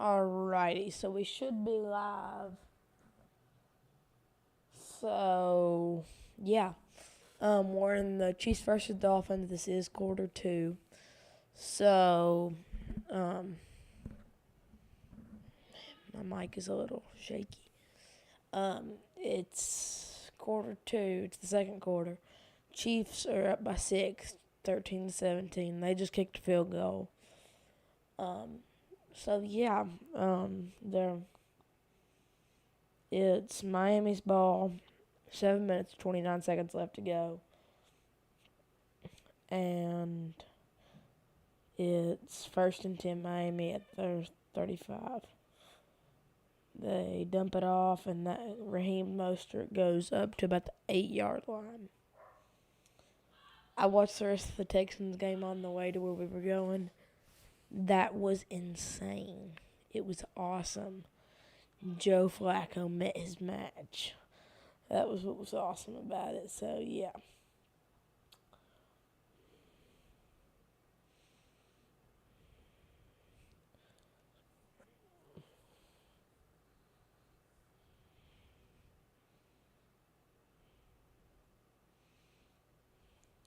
Alrighty, so we should be live. So, yeah. We're in the Chiefs versus Dolphins. This is quarter two. So, um, my mic is a little shaky. It's quarter two. It's the second quarter. Chiefs are up by 6, 13-17. They just kicked a field goal. So yeah, it's Miami's ball. 7 minutes, 29 seconds left to go. And it's 1st and 10 Miami at their 35. They dump it off, and that Raheem Mostert goes up to about the 8-yard line. I watched the rest of the Texans game on the way to where we were going. That was insane. It was awesome. Joe Flacco met his match. That was what was awesome about it. So, yeah.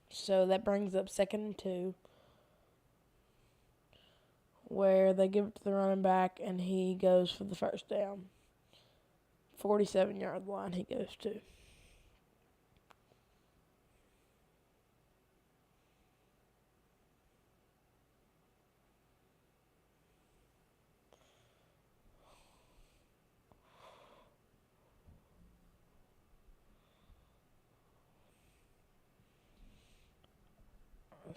So that brings up 2nd and 2, where they give it to the running back, and he goes for the first down. 47-yard line he goes to.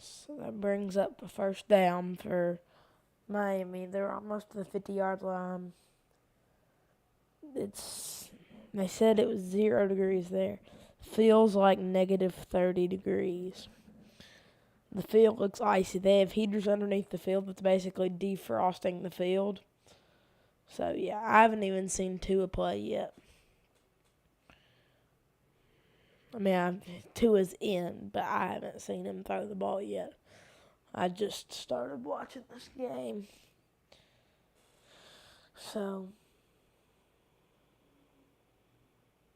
So that brings up a first down for Miami. They're almost to the 50-yard line. They said it was 0 degrees there. Feels like negative 30 degrees. The field looks icy. They have heaters underneath the field that's basically defrosting the field. So, yeah, I haven't even seen Tua play yet. I mean, Tua's in, but I haven't seen him throw the ball yet. I just started watching this game. So,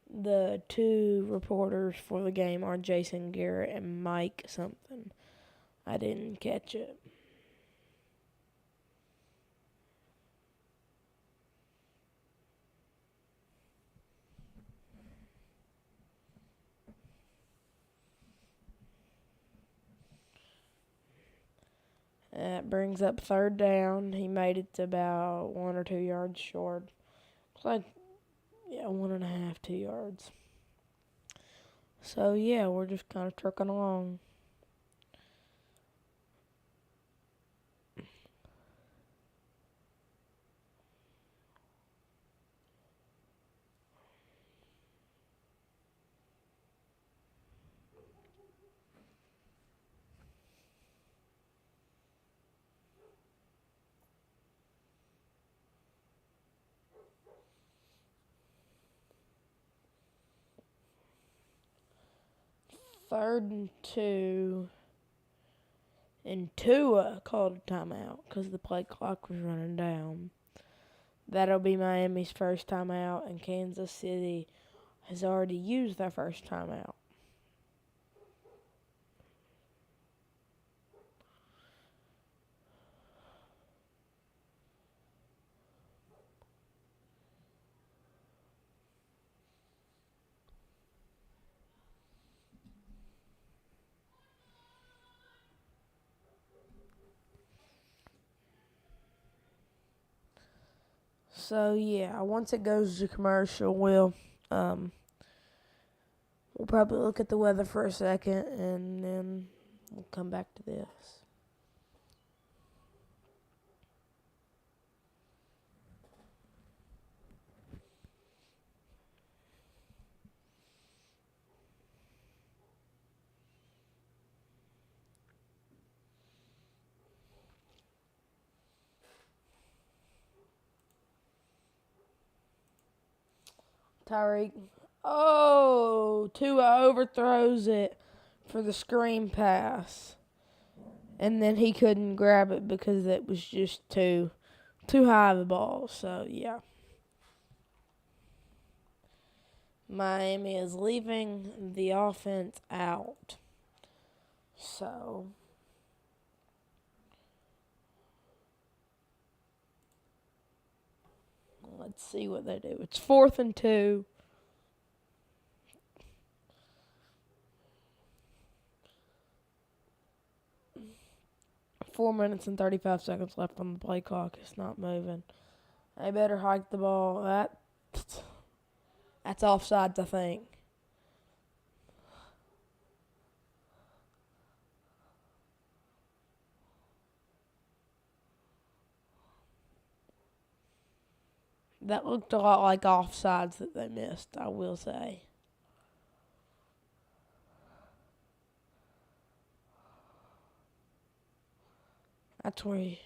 the two reporters for the game are Jason Garrett and Mike something. I didn't catch it. That brings up 3rd down. He made it to about 1 or 2 yards short. It's like, 1.5, 2 yards. So, yeah, we're just kind of trucking along. Third and 2. And Tua called a timeout because the play clock was running down. That'll be Miami's first timeout, and Kansas City has already used their first timeout. So yeah, once it goes to commercial, we'll probably look at the weather for a second, and then we'll come back to this. Tyreek. Oh, Tua overthrows it for the screen pass. And then he couldn't grab it because it was just too too high of a ball. So, yeah. Miami is leaving the offense out. So, let's see what they do. It's 4th and 2. Four minutes and 35 seconds left on the play clock. It's not moving. They better hike the ball. That's offsides, I think. That looked a lot like offsides that they missed, I will say. That's where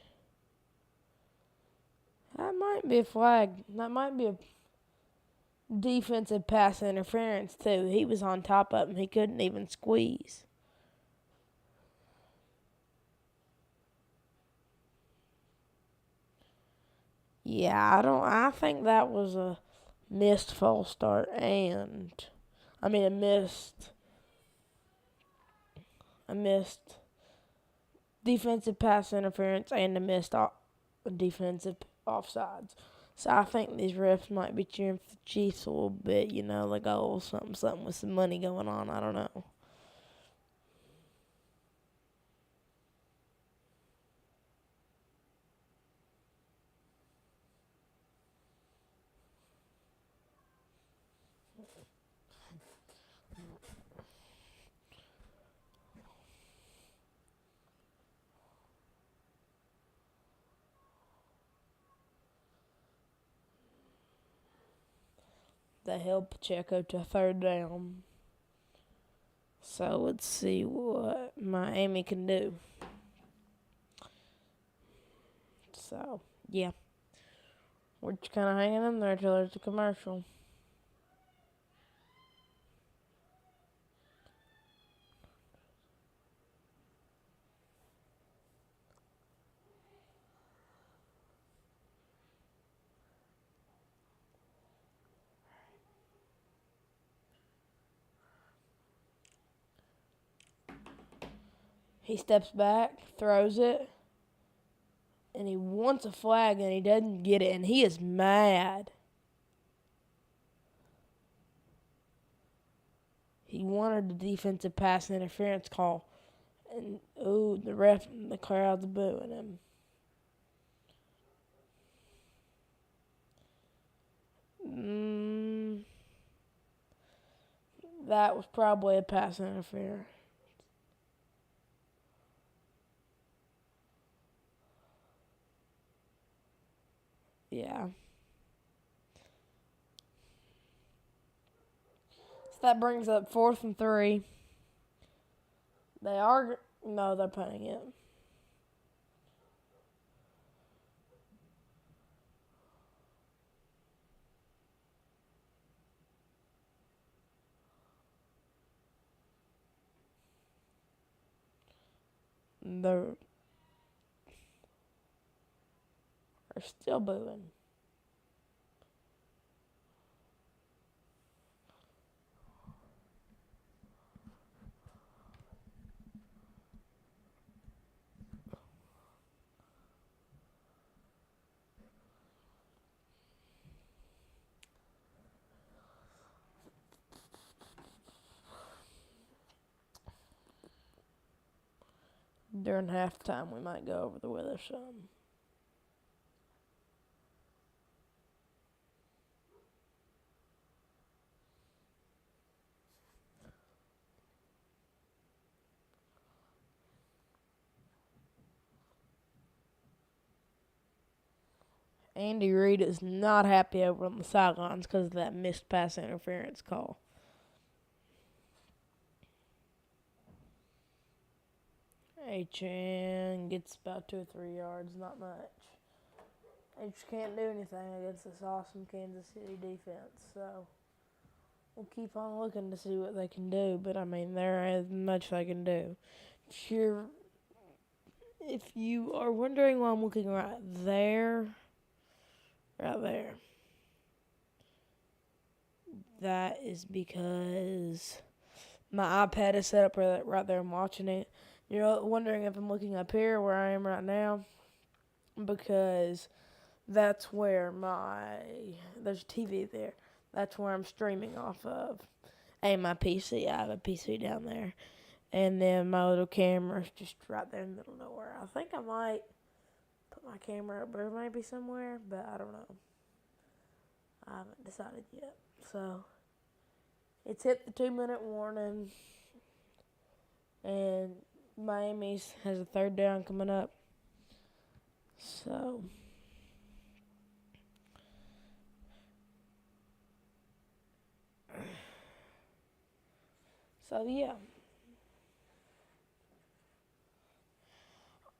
that might be a flag. That might be a defensive pass interference, too. He was on top of him. He couldn't even squeeze. Yeah, I think that was a missed false start a missed defensive pass interference and a missed defensive offsides. So I think these refs might be cheering for the Chiefs a little bit, like something with some money going on. I don't know. They held Pacheco to 3rd down. So let's see what Miami can do. So, yeah. We're just kind of hanging in there till there's a commercial. He steps back, throws it, and he wants a flag, and he doesn't get it, and he is mad. He wanted the defensive pass interference call, and the ref and the crowd's booing him. That was probably a pass interference. Yeah. So that brings up 4th and 3. They're punting it. They're still booing. During halftime, we might go over the weather some. Andy Reid is not happy over on the sidelines because of that missed pass interference call. HN gets about 2 or 3 yards, not much. They just can't do anything against this awesome Kansas City defense, so we'll keep on looking to see what they can do, but there is much they can do. If you are wondering why I'm looking right there, right there. That is because my iPad is set up right there. I'm watching it. You're wondering if I'm looking up here where I am right now, because that's where there's a TV there. That's where I'm streaming off of. And my PC, I have a PC down there. And then my little camera's just right there in the middle of nowhere. I think I might put my camera up there maybe somewhere, but I don't know. I haven't decided yet. So, it's hit the 2-minute warning. And Miami has a third down coming up. So yeah.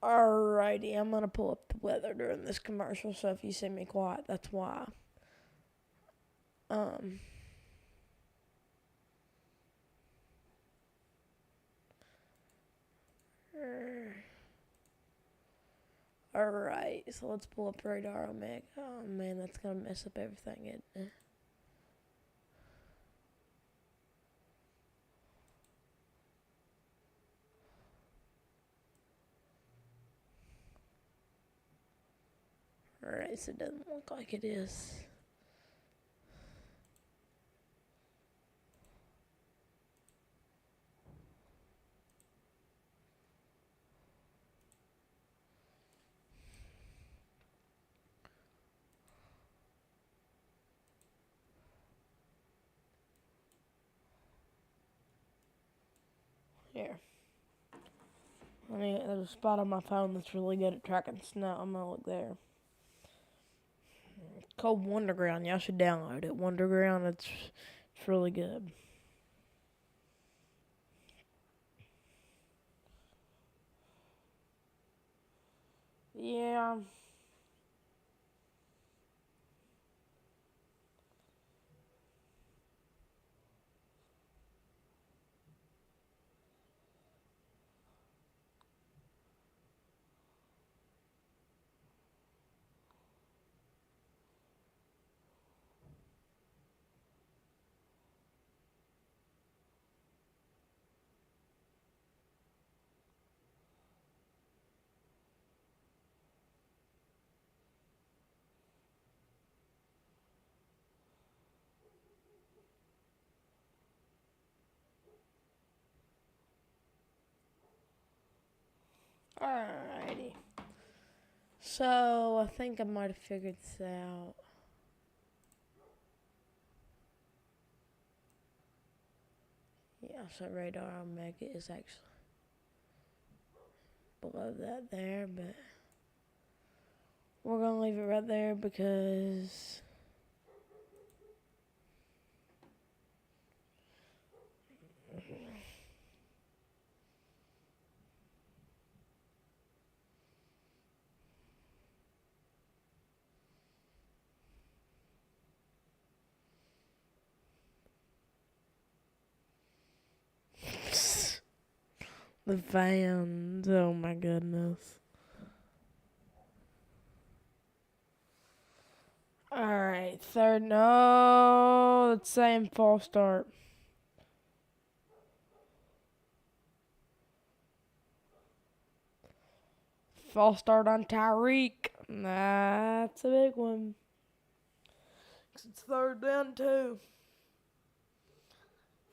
Alrighty, I'm gonna pull up the weather during this commercial, so if you see me quiet, that's why. Alright, so let's pull up radar Omega. Oh man, that's gonna mess up everything, isn't it? Alright, so it doesn't look like it is. Here. There's a spot on my phone that's really good at tracking snow. I'm gonna look there. It's called Wonderground. Y'all should download it. Wonderground, it's really good. Yeah. Alrighty. So, I think I might have figured this out. Yeah, so radar Omega is actually below that there, but we're gonna leave it right there because the fans, oh my goodness. Alright, third, no, it's saying false start. False start on Tyreek. That's a big one. It's third down, too.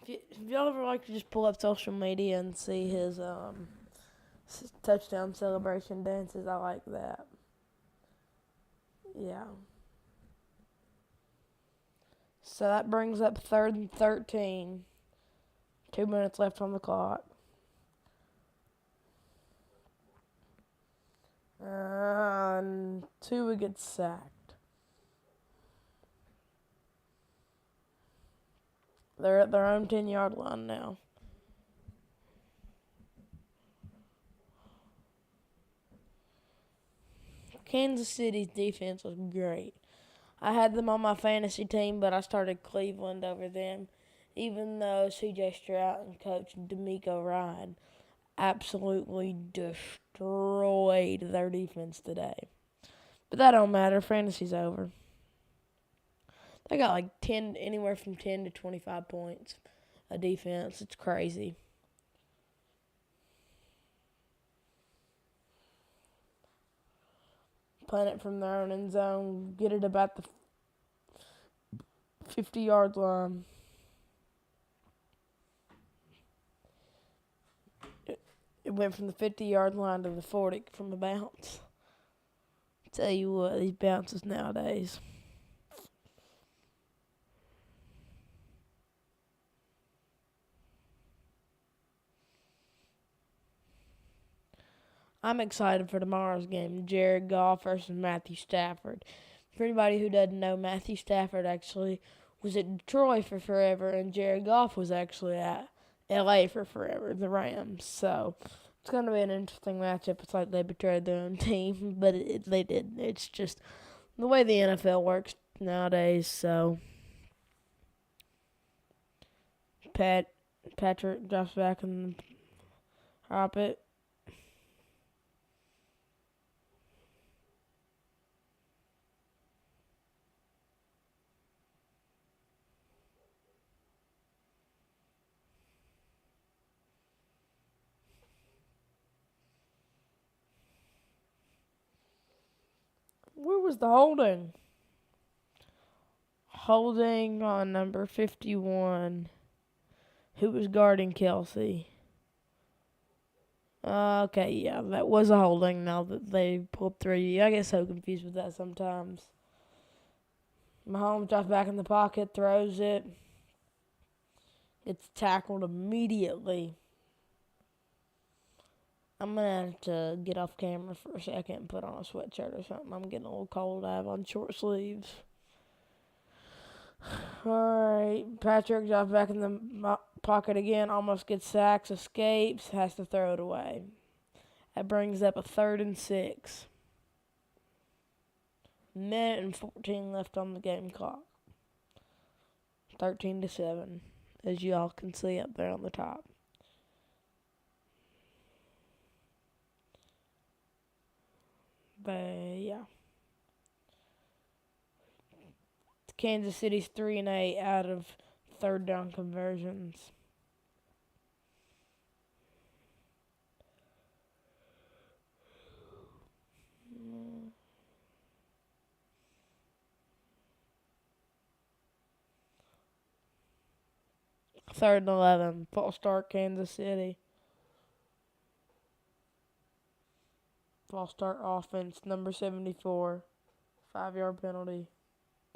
If y'all ever like to just pull up social media and see his touchdown celebration dances, I like that. Yeah. So that brings up 3rd and 13. 2 minutes left on the clock. And Tua gets sacked. They're at their own 10-yard line now. Kansas City's defense was great. I had them on my fantasy team, but I started Cleveland over them, even though C.J. Stroud and Coach D'Amico Ryan absolutely destroyed their defense today. But that don't matter. Fantasy's over. They got like 10, anywhere from 10 to 25 points a defense. It's crazy. Punt it from their own end zone. Get it about the 50-yard line. It went from the 50-yard line to the 40 from a bounce. Tell you what, these bounces nowadays. I'm excited for tomorrow's game. Jared Goff versus Matthew Stafford. For anybody who doesn't know, Matthew Stafford actually was at Detroit for forever, and Jared Goff was actually at LA for forever, the Rams. So it's going to be an interesting matchup. It's like they betrayed their own team, but they didn't. It's just the way the NFL works nowadays. So Patrick drops back in the carpet. Where was the holding? Holding on number 51. Who was guarding Kelsey? Okay, yeah, that was a holding now that they pulled 3. I get so confused with that sometimes. Mahomes drops back in the pocket, throws it. It's tackled immediately. I'm going to have to get off camera for a second and put on a sweatshirt or something. I'm getting a little cold. I have on short sleeves. Alright, Patrick drops back in the pocket again, almost gets sacks, escapes, has to throw it away. That brings up a 3rd and 6. Minute and 14 left on the game clock. 13-7, as you all can see up there on the top. But yeah. Kansas City's 3-8 out of 3rd down conversions. Third and 11. False start, Kansas City. False start offense, number 74. 5-yard penalty.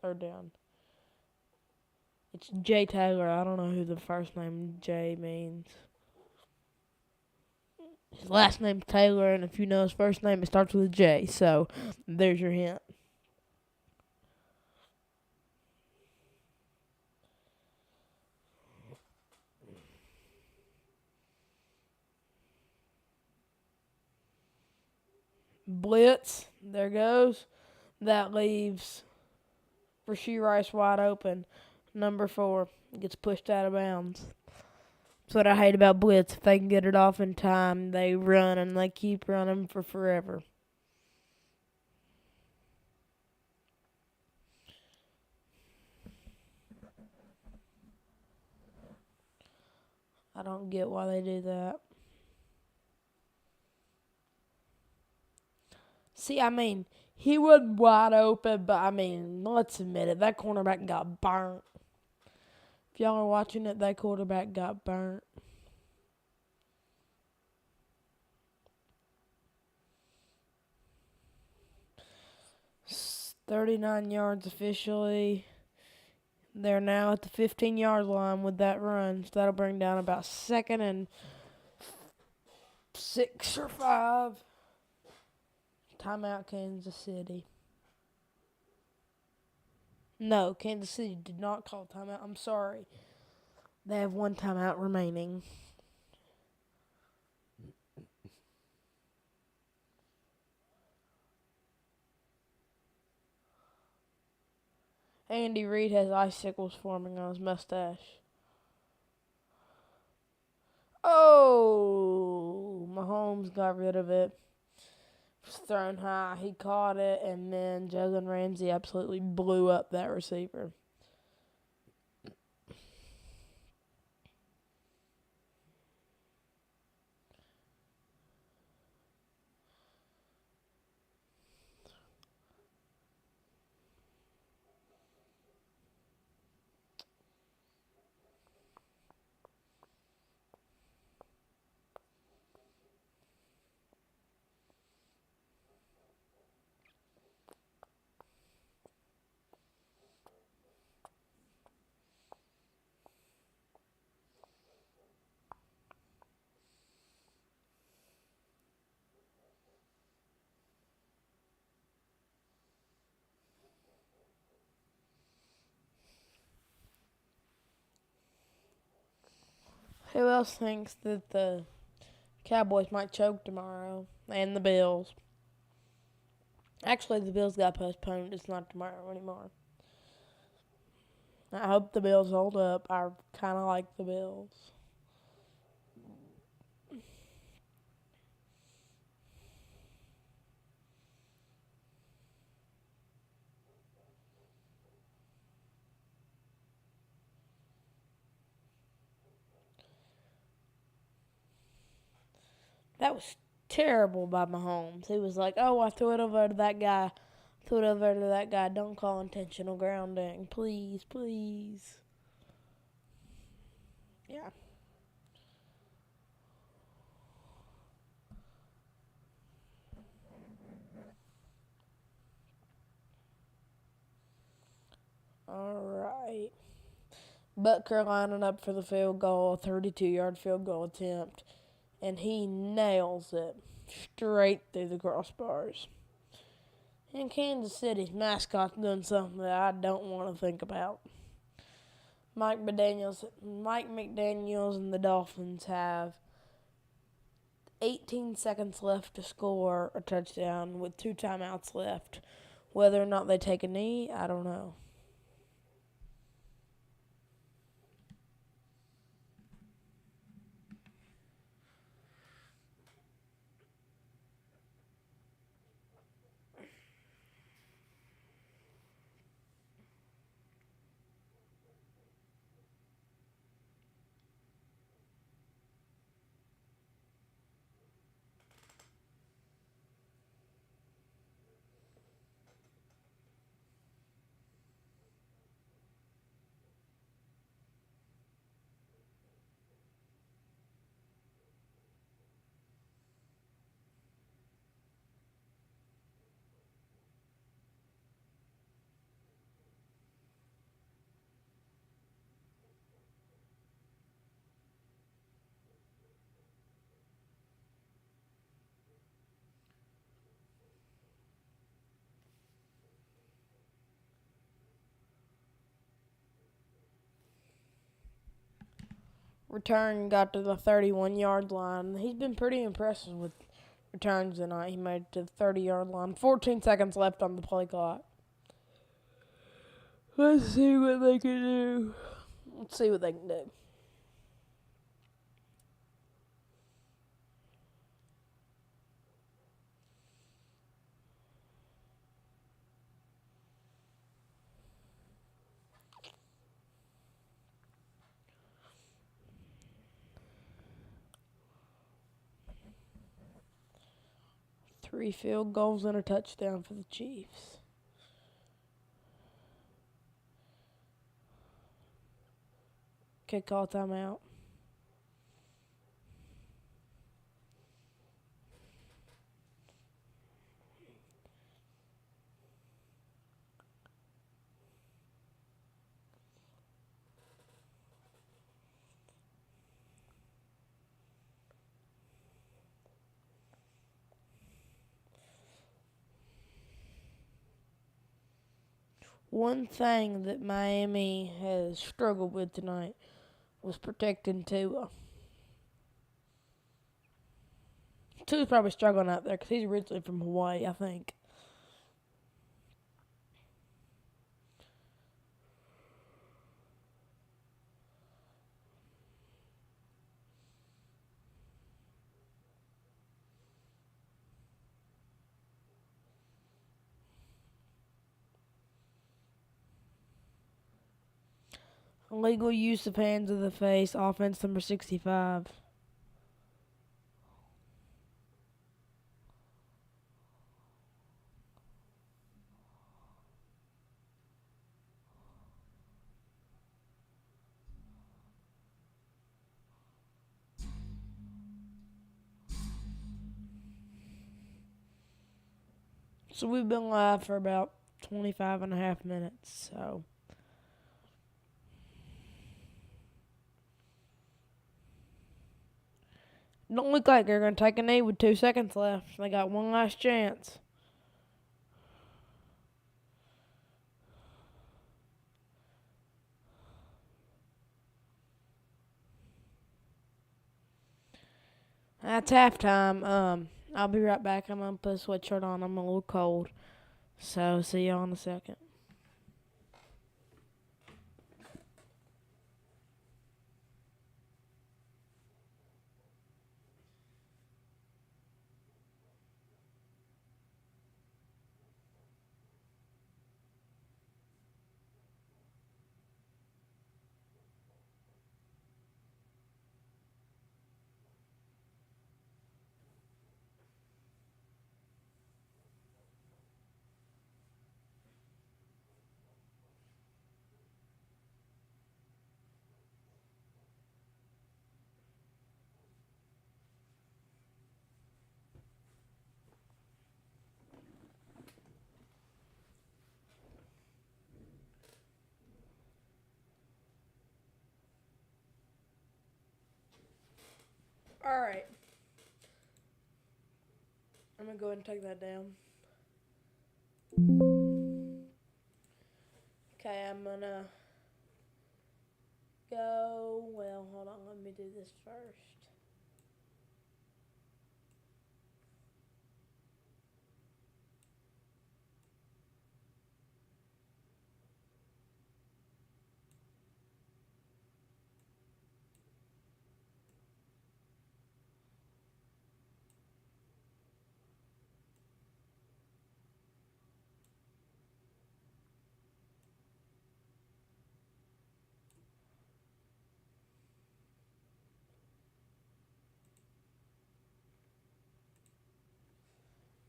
3rd down. It's Jay Taylor. I don't know who the first name Jay means. His last name's Taylor, and if you know his first name, it starts with a J. So, there's your hint. Blitz. There goes. That leaves Rashee Rice wide open. Number 4 gets pushed out of bounds. That's what I hate about blitz. If they can get it off in time, they run and they keep running for forever. I don't get why they do that. See, I mean, he wasn't wide open, but I mean, let's admit it, that cornerback got burnt. If y'all are watching it, that quarterback got burnt. It's 39 yards officially. They're now at the 15-yard line with that run. So that'll bring down about 2nd and 6 or 5. Timeout, Kansas City. No, Kansas City did not call timeout. I'm sorry. They have 1 timeout remaining. Andy Reid has icicles forming on his mustache. Oh, Mahomes got rid of it. It was thrown high. He caught it, and then Jalen Ramsey absolutely blew up that receiver. Who else thinks that the Cowboys might choke tomorrow? And the Bills. Actually, the Bills got postponed. It's not tomorrow anymore. I hope the Bills hold up. I kind of like the Bills. That was terrible by Mahomes. He was like, "Oh, I threw it over to that guy. Threw it over to that guy. Don't call intentional grounding, please, please." Yeah. All right. But Carolina up for the field goal, a 32-yard field goal attempt, and he nails it straight through the crossbars. And Kansas City's mascot's doing something that I don't want to think about. Mike McDaniels and the Dolphins have 18 seconds left to score a touchdown with 2 timeouts left. Whether or not they take a knee, I don't know. Return got to the 31-yard line. He's been pretty impressive with returns tonight. He made it to the 30-yard line. 14 seconds left on the play clock. Let's see what they can do. 3 field goals and a touchdown for the Chiefs. Okay, call timeout. One thing that Miami has struggled with tonight was protecting Tua. Tua's probably struggling out there because he's originally from Hawaii, I think. Illegal use of hands of the face, offense number 65. So we've been live for about 25 and a half minutes, so don't look like they're going to take a knee with 2 seconds left. They got one last chance. That's halftime. I'll be right back. I'm gonna put a sweatshirt on. I'm a little cold. So see y'all in a second. All right. I'm gonna go ahead and take that down. Okay, I'm gonna go. Well, hold on. Let me do this first.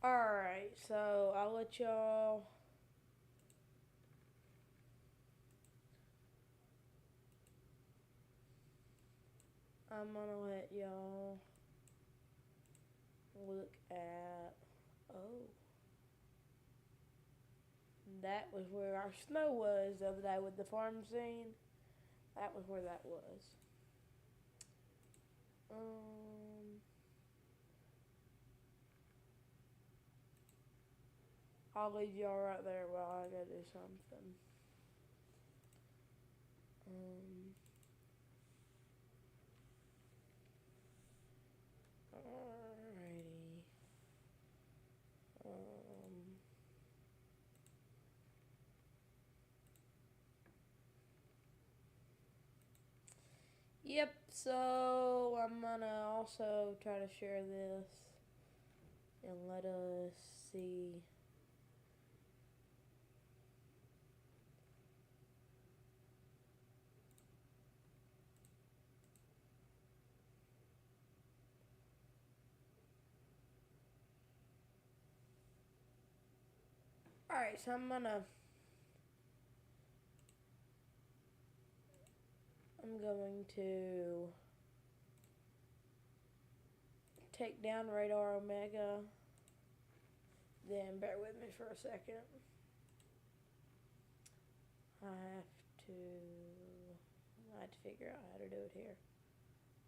All right. So I'll let y'all. I'm gonna let y'all look at. Oh, that was where our snow was the other day with the farm scene. That was where that was. Um, I'll leave y'all right there while I go do something. Um, alrighty. Um, yep. So I'm gonna also try to share this and let us see. Alright, so I'm going to take down Radar Omega. Then bear with me for a second. I have to figure out how to do it here.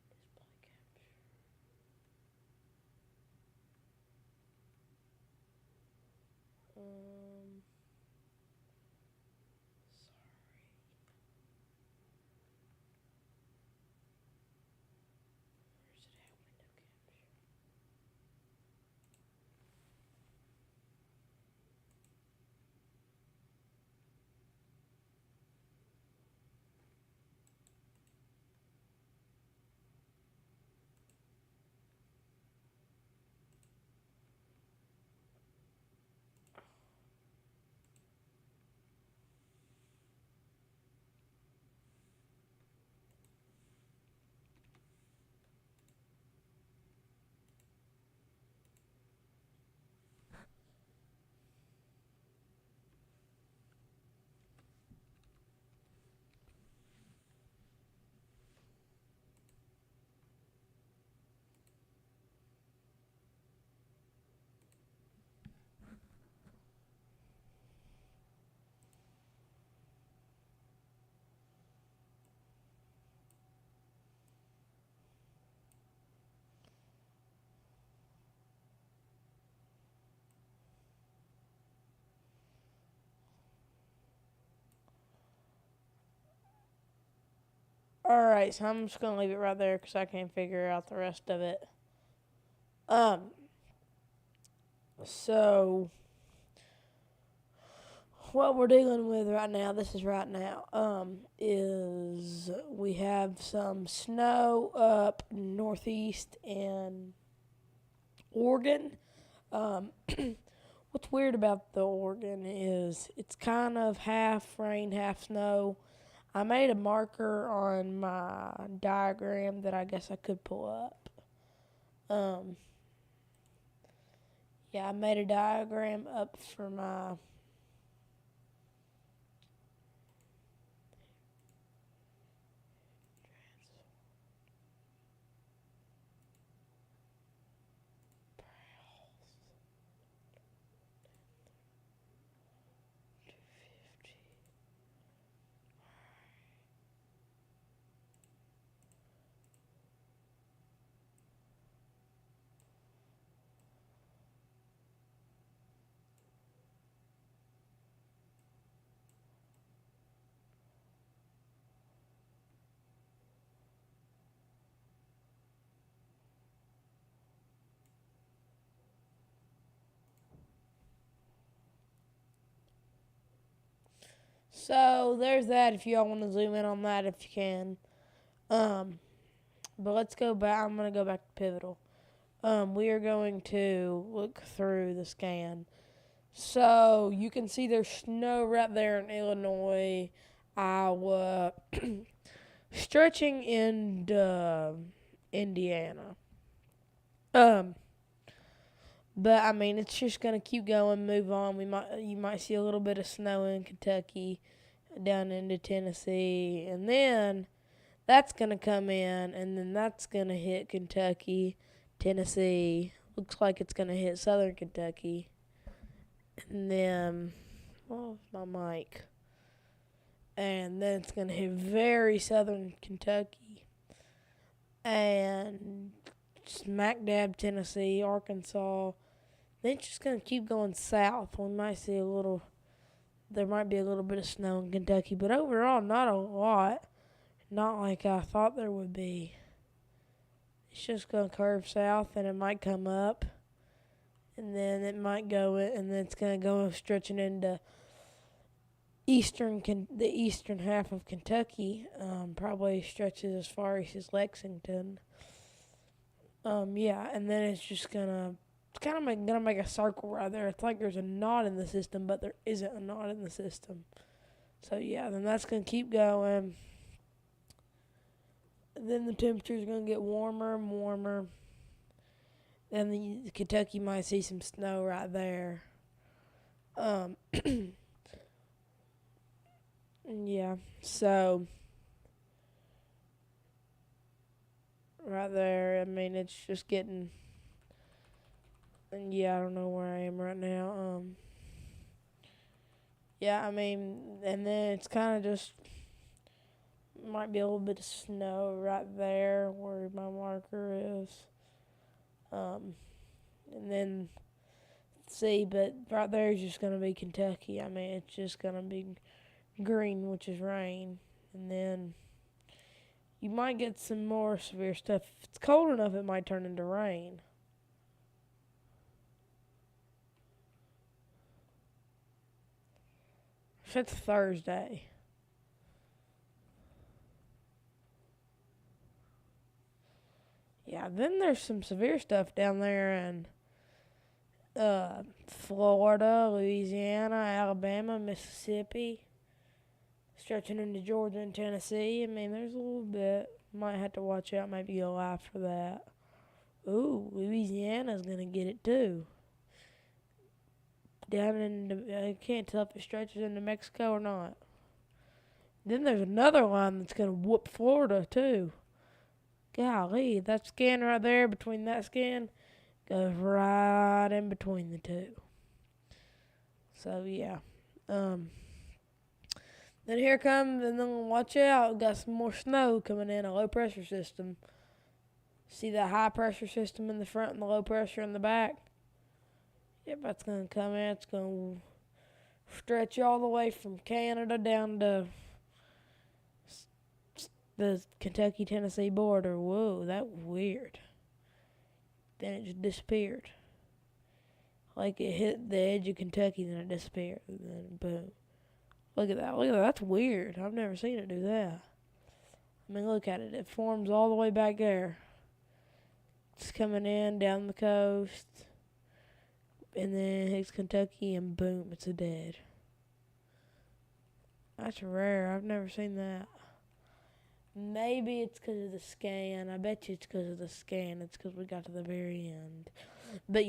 Display capture. Sorry. Where's it at? Window capture. Alright, so I'm just going to leave it right there because I can't figure out the rest of it. Um, so what we're dealing with right now, this is right now, is we have some snow up northeast in Oregon. Um, what's weird about the Oregon is it's kind of half rain, half snow. I made a marker on my diagram that I guess I could pull up. Um, yeah, I made a diagram up for my So there's that. If y'all want to zoom in on that, if you can. Um, but let's go back. I'm gonna go back to pivotal. We are going to look through the scan. So you can see there's snow right there in Illinois, Iowa, stretching into Indiana. Um, but I mean, it's just gonna keep going, move on. You might see a little bit of snow in Kentucky, down into Tennessee, and then that's going to come in, and then that's going to hit Kentucky, Tennessee. Looks like it's going to hit southern Kentucky. And then, oh, my mic. And then it's going to hit very southern Kentucky. And smack dab Tennessee, Arkansas. Then it's just going to keep going south. We might see there might be a little bit of snow in Kentucky, but overall, not a lot. Not like I thought there would be. It's just going to curve south, and it might come up, and then it might go, and then it's going to go stretching into the eastern half of Kentucky. Probably stretches as far east as Lexington. Yeah, and then it's just gonna make a circle right there. It's like there's a knot in the system, but there isn't a knot in the system. So yeah, then that's gonna keep going. Then the temperature is going to get warmer and warmer. Then the Kentucky might see some snow right there. Yeah, so right there, I mean, it's just getting. And yeah, I don't know where I am right now. Yeah, I mean, and then it's kind of just might be a little bit of snow right there where my marker is. And then see, but right there is just going to be Kentucky. I mean, it's just going to be green, which is rain. And then you might get some more severe stuff. If it's cold enough, it might turn into rain. If it's Thursday. Yeah, then there's some severe stuff down there in Florida, Louisiana, Alabama, Mississippi, stretching into Georgia and Tennessee. I mean, there's a little bit. Might have to watch out, maybe go live for that. Ooh, Louisiana's going to get it too. Down I can't tell if it stretches into Mexico or not. Then there's another line that's going to whoop Florida too. Golly, that scan right there between that scan goes right in between the two. So yeah. Then here comes, and then watch out, got some more snow coming in, a low pressure system. See that high pressure system in the front and the low pressure in the back? Yep, that's going to come in. It's going to stretch all the way from Canada down to the Kentucky-Tennessee border. Whoa, that was weird. then it just disappeared. Like it hit the edge of Kentucky, then it disappeared, and then boom. Look at that. Look at that. That's weird. I've never seen it do that. I mean, look at it. It forms all the way back there. It's coming in down the coast, and then it hits Kentucky, and boom, it's a dead. That's rare. I've never seen that. Maybe it's because of the scan. I bet you it's because of the scan. It's because we got to the very end. But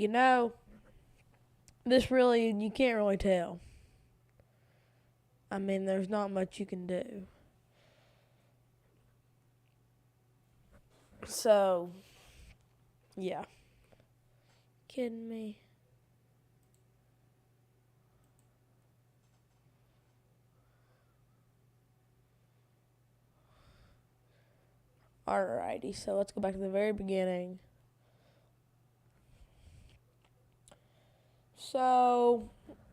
this really, you can't really tell. I mean, there's not much you can do. So, yeah. Kidding me? Alrighty, so let's go back to the very beginning. So,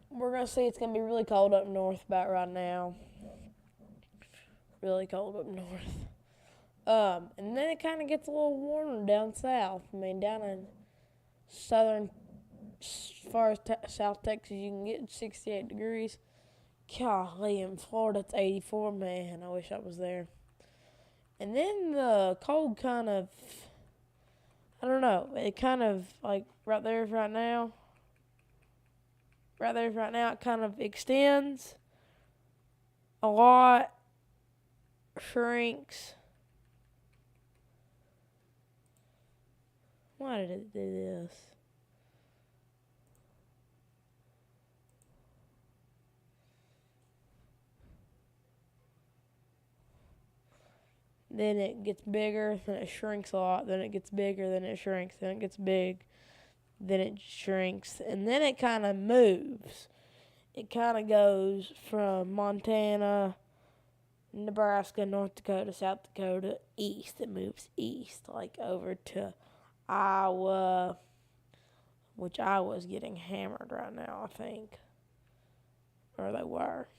we're going to see it's going to be really cold up north about right now. Really cold up north. And then it kind of gets a little warmer down south. I mean, down in southern, as far as South Texas, you can get 68 degrees. Golly, in Florida, it's 84. Man, I wish I was there. And then the cold kind of, I don't know, it kind of, like, right now, it kind of extends a lot, shrinks. Why did it do this? Then it gets bigger, then it shrinks a lot, then it gets bigger, then it shrinks, then it gets big, then it shrinks, and then it kind of moves. It kind of goes from Montana, Nebraska, North Dakota, South Dakota, east. It moves east, like over to Iowa, which Iowa's getting hammered right now, I think. Or they were.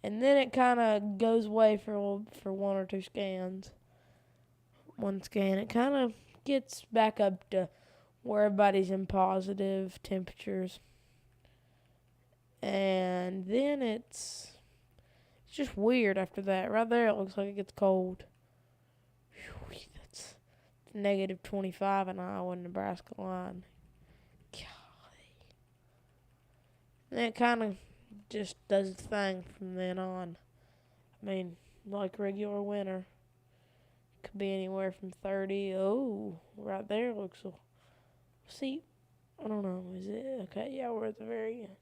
And then it kind of goes away for one or two scans. One scan, it kind of gets back up to where everybody's in positive temperatures. And then it's just weird after that. Right there, it looks like it gets cold. Whew, that's negative 25 in Iowa and Nebraska line. Golly. And it kind of just does its thing from then on. I mean, like regular winter. Could be anywhere from 30. Oh, right there looks. See, I don't know. Is it? Okay, yeah, we're at the very end.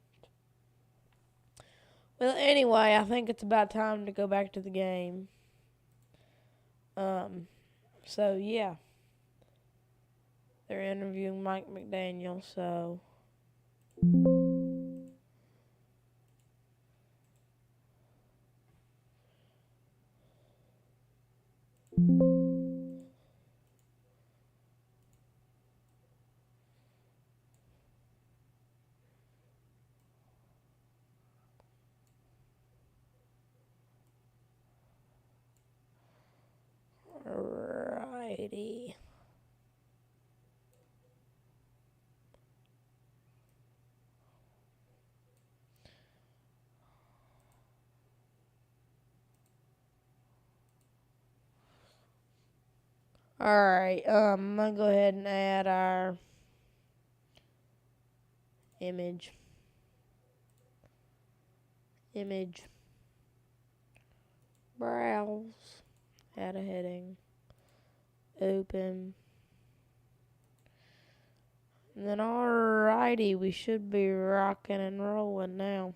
Well, anyway, I think it's about time to go back to the game. So, yeah. They're interviewing Mike McDaniel, so. Alrighty. Alright, I'm going to go ahead and add our image. Browse. Add a heading. Open. And then alrighty, we should be rocking and rolling now.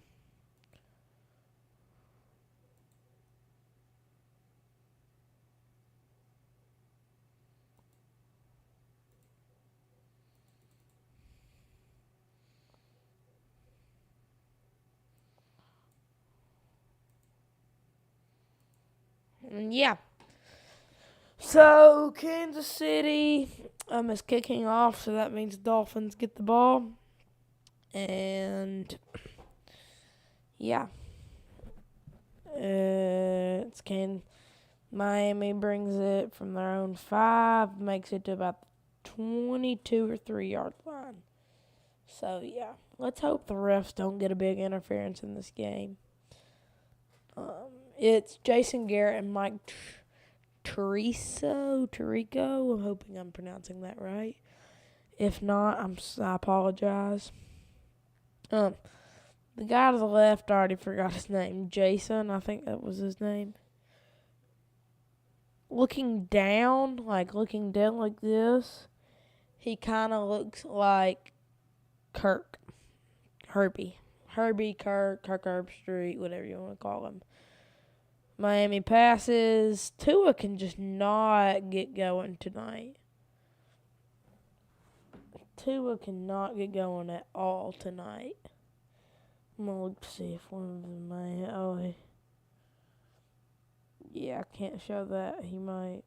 And yeah. So Kansas City is kicking off, so that means Dolphins get the ball. And yeah. Miami brings it from their own 5, makes it to about 22 or 3 yard line. So, yeah, let's hope the refs don't get a big interference in this game. It's Jason Garrett and Mike Tirico. I'm hoping I'm pronouncing that right. If not, I apologize. The guy to the left, I already forgot his name. Jason, I think that was his name. Looking down like this, he kind of looks like Kirk. Herbie, Kirk Herbstreit, whatever you want to call him. Miami passes. Tua can just not get going tonight. Tua cannot get going at all tonight. I'm going to look to see if one of them might. Oh, yeah, I can't show that. He might.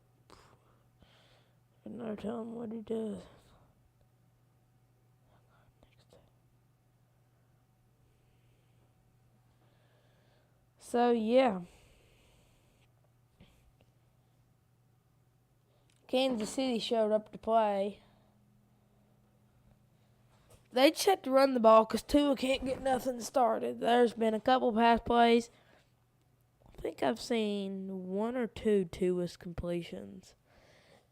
No, tell him what he does. So, yeah. Kansas City showed up to play. They just have to run the ball because Tua can't get nothing started. There's been a couple pass plays. I think I've seen 1 or 2 Tua's completions.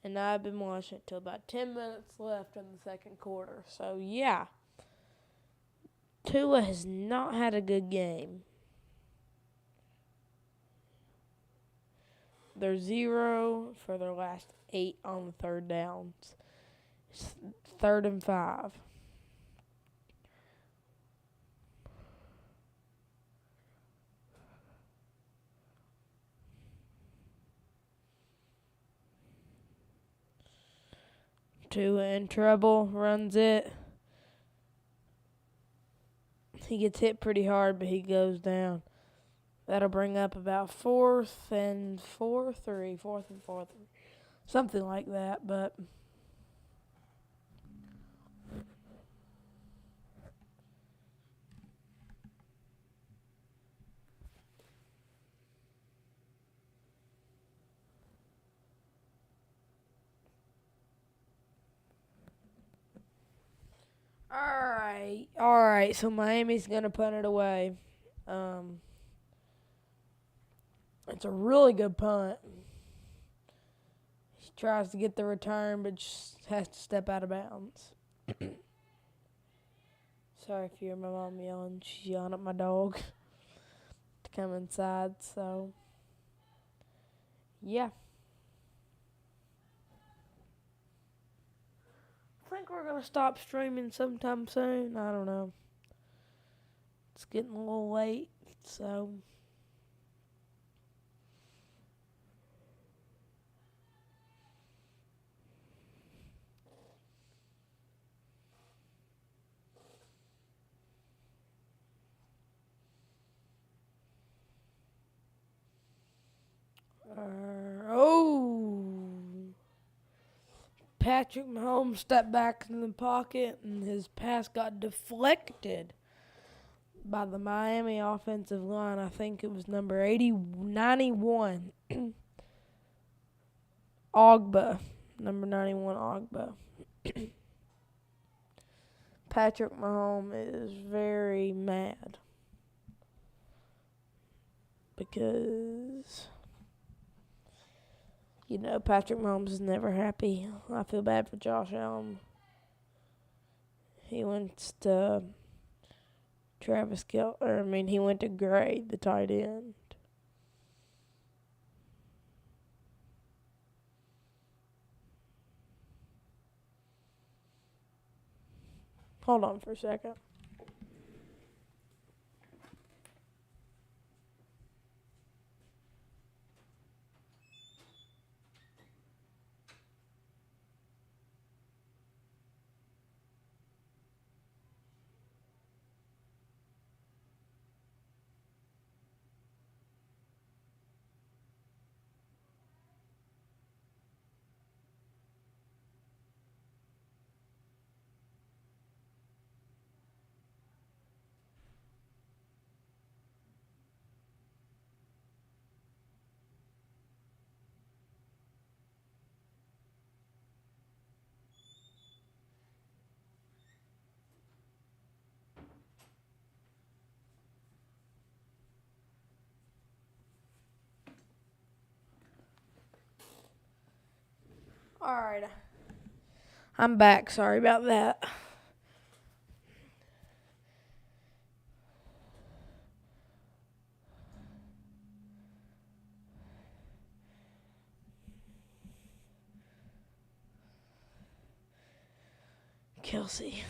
And I've been watching it till about 10 minutes left in the second quarter. So, yeah. Tua has not had a good game. They're 0 for their last 8 on the third downs. It's 3rd and 5. Tua in trouble, runs it. He gets hit pretty hard, but he goes down. That'll bring up about 4th and 4, something like that, but all right. So Miami's gonna punt it away. It's a really good punt. He tries to get the return, but just has to step out of bounds. Sorry if you hear my mom yelling. She's yelling at my dog to come inside. So, yeah. I think we're going to stop streaming sometime soon. I don't know. It's getting a little late, so. Patrick Mahomes stepped back in the pocket, and his pass got deflected by the Miami offensive line. I think it was number 91, Ogba. Number 91, Ogba. Patrick Mahomes is very mad because, Patrick Mahomes is never happy. I feel bad for Josh Allen. He went to he went to Gray, the tight end. Hold on for a second. Alright. I'm back. Sorry about that. Kelsey.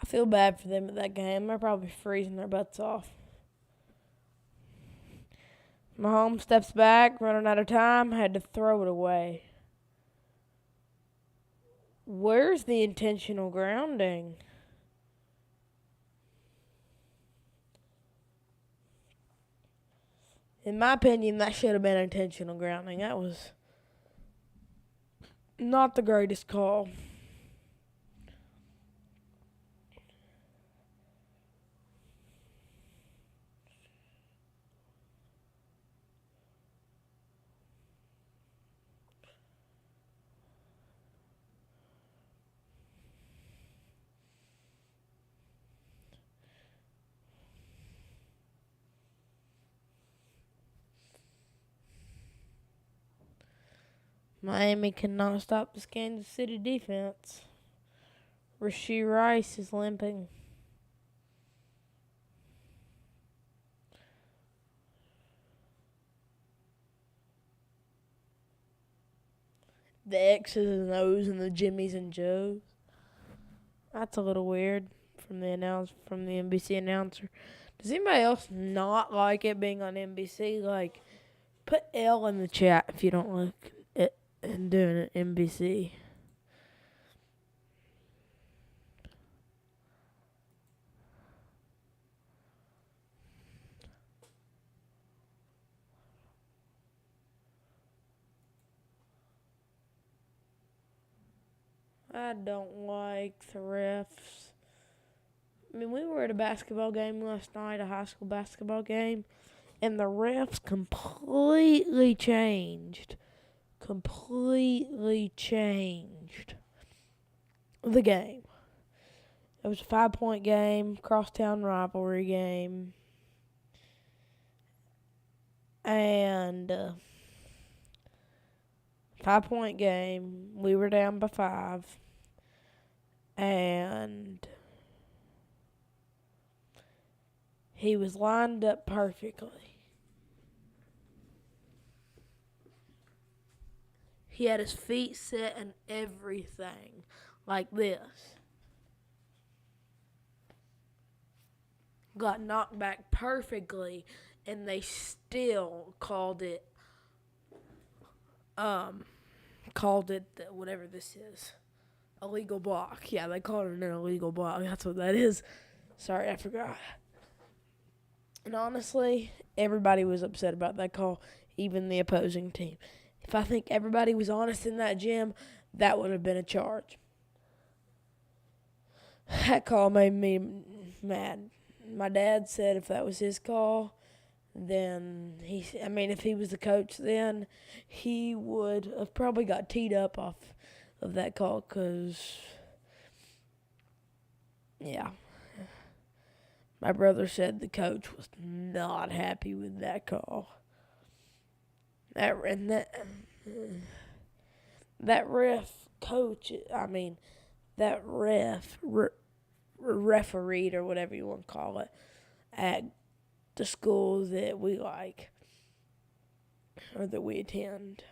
I feel bad for them at that game. They're probably freezing their butts off. Mahomes steps back, running out of time, had to throw it away. Where's the intentional grounding? In my opinion, that should have been intentional grounding. That was not the greatest call. Miami cannot stop this Kansas City defense. Rashee Rice is limping. The X's and O's and the Jimmies and Joes. That's a little weird from the NBC announcer. Does anybody else not like it being on NBC? Like, put L in the chat if you don't like it and doing it NBC. I don't like the refs. I mean, we were at a basketball game last night, a high school basketball game, and the refs completely changed the game. It was a 5-point game, crosstown rivalry game, and 5-point game. We were down by 5, and he was lined up perfectly. He had his feet set and everything like this. Got knocked back perfectly, and they still called it whatever this is, illegal block. Yeah, they called it an illegal block. That's what that is. Sorry, I forgot. And honestly, everybody was upset about that call, even the opposing team. If I think everybody was honest in that gym, that would have been a charge. That call made me mad. My dad said if that was his call, then if he was the coach then, he would have probably got teed up off of that call because, yeah. My brother said the coach was not happy with that call. That ref coach, that refereed or whatever you want to call it at the school that we like or that we attend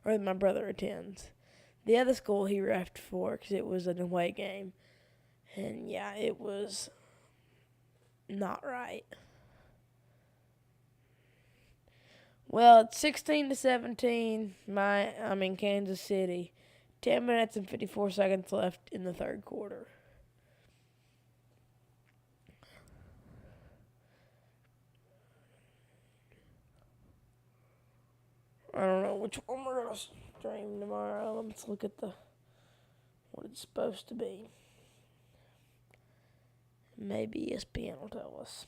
or that my brother attends. The other school he refed for because it was an away game. And yeah, it was not right. Well, it's 16-17. Kansas City. 10 minutes and 54 seconds left in the third quarter. I don't know which one we're gonna stream tomorrow. Let's look at what it's supposed to be. Maybe ESPN will tell us.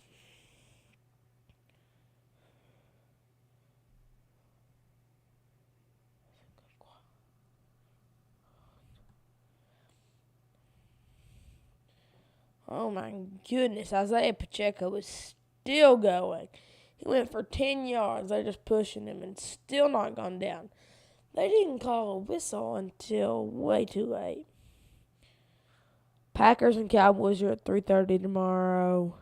Oh my goodness, Isaiah Pacheco is still going. He went for 10 yards. They're just pushing him and still not gone down. They didn't call a whistle until way too late. Packers and Cowboys are at 3:30 tomorrow.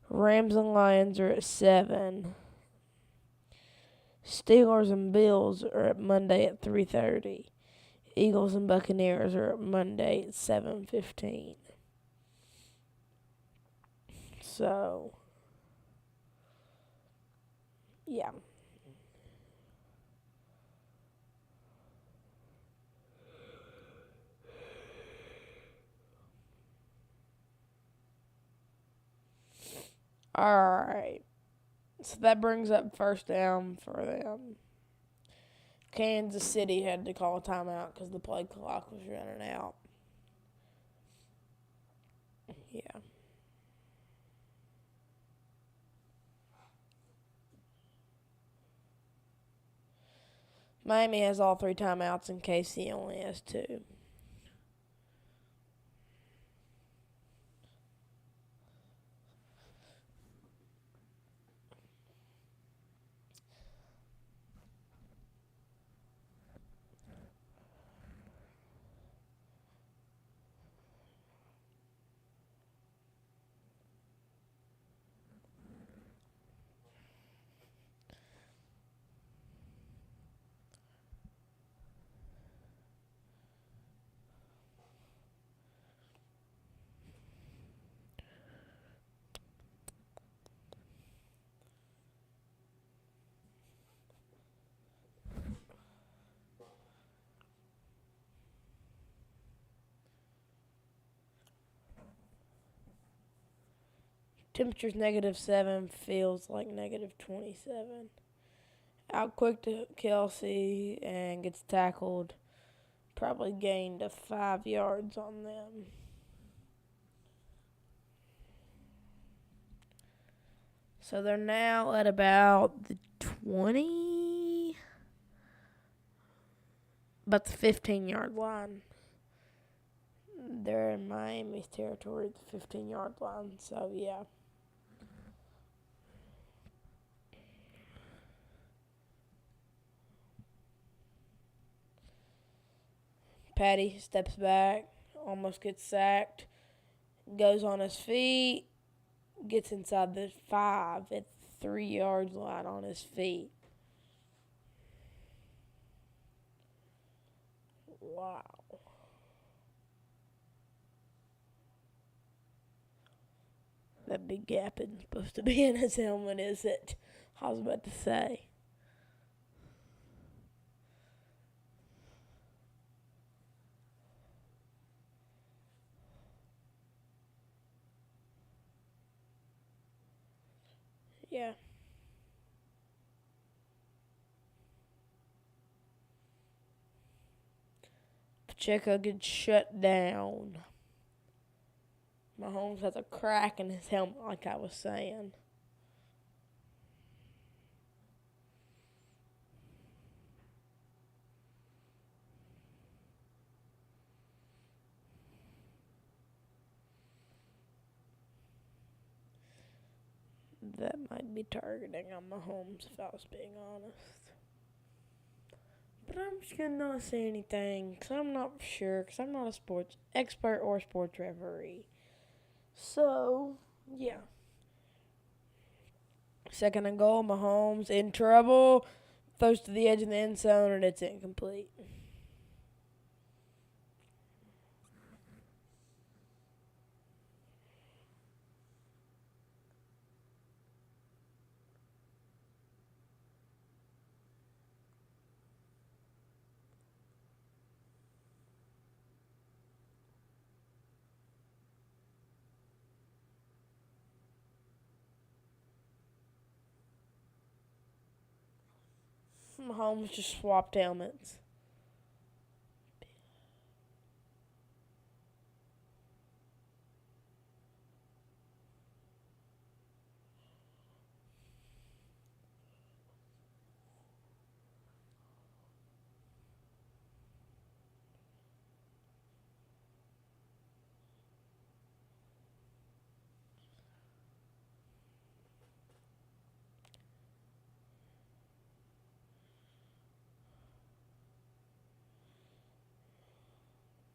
Rams and Lions are at 7. Steelers and Bills are at Monday at 3:30. Eagles and Buccaneers are at Monday at 7:15. So, yeah. Alright. So that brings up first down for them. Kansas City had to call a timeout because the play clock was running out. Yeah. Miami has all 3 timeouts and KC only has 2. Temperature's -7, feels like -27. Out quick to Kelsey and gets tackled. Probably gained 5 yards on them. So they're now at about the 20, about the 15-yard line. They're in Miami's territory at the 15-yard line. So, yeah. Patty steps back, almost gets sacked, goes on his feet, gets inside the 5 at the 3-yard line on his feet. Wow. That big gap isn't supposed to be in his helmet, is it? I was about to say. Yeah. Pacheco gets shut down. Mahomes has a crack in his helmet, like I was saying. That might be targeting on Mahomes, if I was being honest. But I'm just going to not say anything, because I'm not sure, because I'm not a sports expert or sports referee. So, yeah. 2nd and goal, Mahomes in trouble, throws to the edge of the end zone, and it's incomplete. Mahomes just swapped helmets.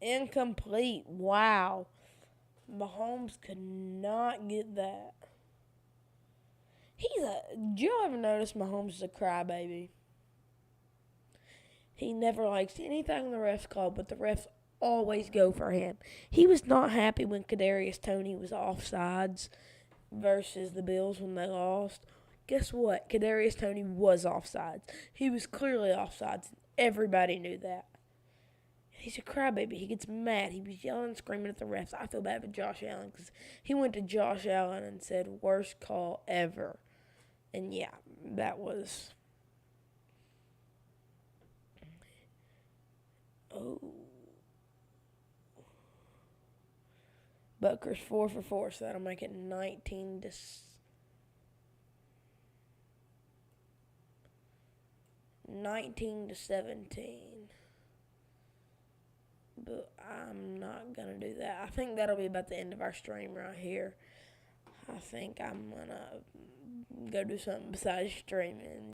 Incomplete. Wow. Mahomes could not get that. Do you ever notice Mahomes is a crybaby? He never likes anything the refs call, but the refs always go for him. He was not happy when Kadarius Toney was offsides versus the Bills when they lost. Guess what? Kadarius Toney was offsides. He was clearly offsides. Everybody knew that. He's a crybaby. He gets mad. He was yelling and screaming at the refs. I feel bad for Josh Allen because he went to Josh Allen and said, worst call ever. And yeah, that was... Oh. Butker's 4 for 4, so that'll make it 19 to 17. But I'm not going to do that. I think that'll be about the end of our stream right here. I think I'm going to go do something besides streaming.